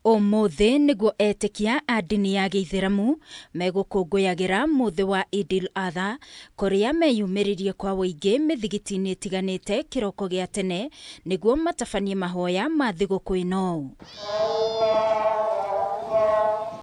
Ũmũthĩ nĩguo etĩkia a ndini ya Gĩithĩramu megũkũngũyagĩra mũthĩ wa Idil Adha, kũrĩa meyumĩririe kwa wũingĩ mĩthigiti-inĩ ĩtiganĩte kĩroko gĩa tene nĩguo matabanie mahoya ma thigũkũ ĩno.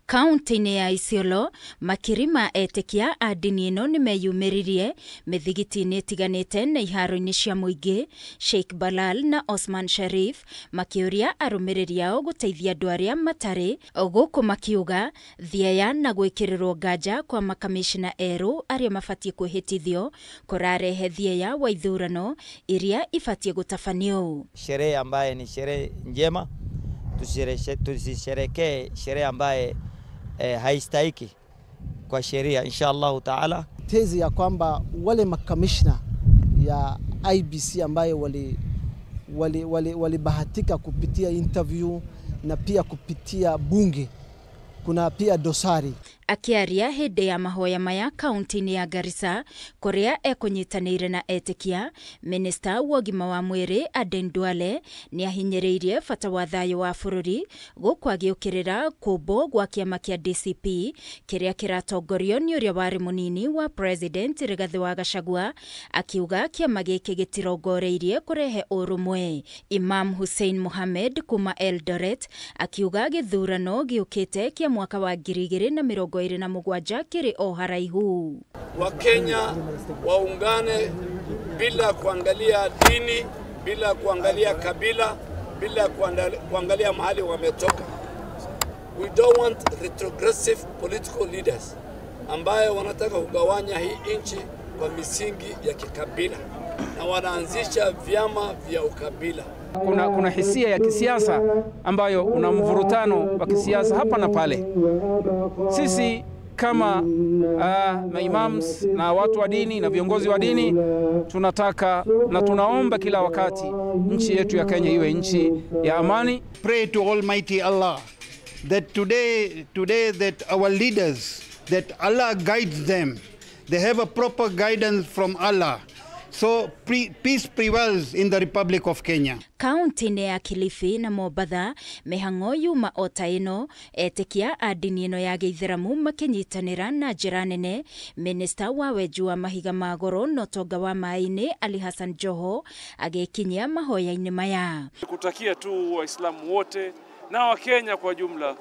Kaunti-inĩ ya Isiolo, makiri ma etĩkia a ndini ĩno nĩ meyumĩririe mĩthigiti-inĩ ĩtiganĩte na iharo-inĩ cia mũingĩ, Sheikh Balal na Osman Sharif makĩũria arũmĩrĩri ao gũteithia andũ arĩa matarĩ, gũkũ makiuga thieya na gwĩkĩrĩrwo nganja kwa makamishna erũ arĩa mabatie kwĩhĩtithio kũrarehe thieya wa ithurano iria ibatie gũtabanio. Sherehe ambaye ni sherehe njema, tusisherekee sherehe ambaye haistahiki kwa sheria inshallah taala. Tezi ya kwamba wale makamishna ya IBC ambaye walibahatika kupitia interview na pia kupitia bunge, kuna pia dosari. Akiaria hĩndĩ ya mahoya maya kaunti-inĩ ya Garissa kũrĩa ekũnyitanĩire na etĩkia, Minister wa ũgima wa mwĩrĩ Aden Duale nĩ ahinyĩrĩirie bata wa thayũ wa bũrũri gũkũ agĩũkĩrĩra kũmbwo gwa kĩama kĩa DCP kĩrĩa kĩratongorio nĩ ũrĩa warĩ mũnini wa President Rigathi wa Gachagua, akiuga kĩama gĩkĩ gĩtirongoreirie kũrehe ũrũmwe. Imam Hussein Mohamed kuma Eldoret akiuga gĩthurano gĩũkĩte kĩa mwaka wa 2027 kiri o haraihu. Wakenya waungane bila kuangalia dini, bila kuangalia kabila, bila kuangalia mahali wametoka. We don't want retrogressive political leaders ambayo wanataka kugawanya hii nchi kwa misingi ya kikabila na wanaanzisha vyama vya ukabila. Kuna hisia ya kisiasa ambayo una mvurutano wa kisiasa hapa na pale. Sisi kama maimams na watu wa dini na viongozi wa dini tunataka na tunaomba kila wakati nchi yetu ya Kenya iwe nchi ya amani. Pray to Almighty Allah that today that our leaders, that Allah guides them. They have a proper guidance from Allah. So peace prevails in the Republic of Kenya. Kaunti-inĩ ya Kilifi na Mombasa mĩhang'o yuma o ta ĩno, etĩkia a ndini ĩno ya Gĩithĩramu makĩnyitanĩra na njĩra nene. Minister wa wenji wa mahiga ma goro na ũtonga wa maĩ-inĩ Ali Hassan Joho agĩkinyia mahoya-inĩ maya. Kutakia tu Waislamu wote na Wakenya kwa jumla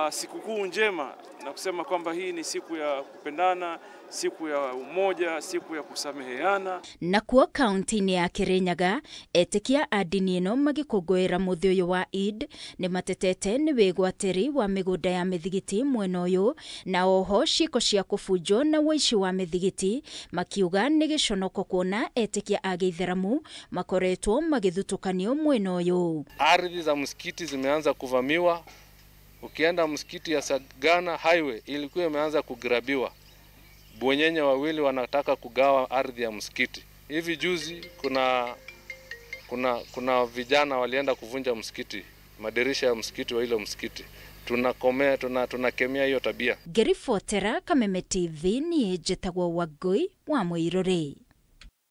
sikukuu njema na kusema kwamba hii ni siku ya kupendana, siku ya umoja, siku ya kusameheana. Na kuo kaunti-inĩ ya Kirinyaga, etĩkia a ndini ĩno magĩkũngũĩra mũthĩ ũyũ wa Eid nĩ matetete nĩ wĩgwatĩri wa mĩgũnda ya mĩthigiti mwena ũyũ, na oho ciĩko cia kũbunjwo na wĩici wa mĩthigiti, makiuga nĩ gĩconoko kuona etĩkia a Gĩithĩramu makoretwo magĩthutũkanio mwena ũyũ. Ardhi za msikiti zimeanza kuvamiwa. Ukienda msikiti ya Sagana Highway ilikuwa imeanza kugrabiwa. Bwenyenye wawili wanataka kugawa ardhi ya msikiti. Hivi juzi kuna vijana walienda kuvunja msikiti, madirisha ya msikiti wa ile msikiti. Tunakemea hiyo tabia. Ngĩribotera Kameme TV ni njĩtagwo Wangui wa Mũirũrĩ.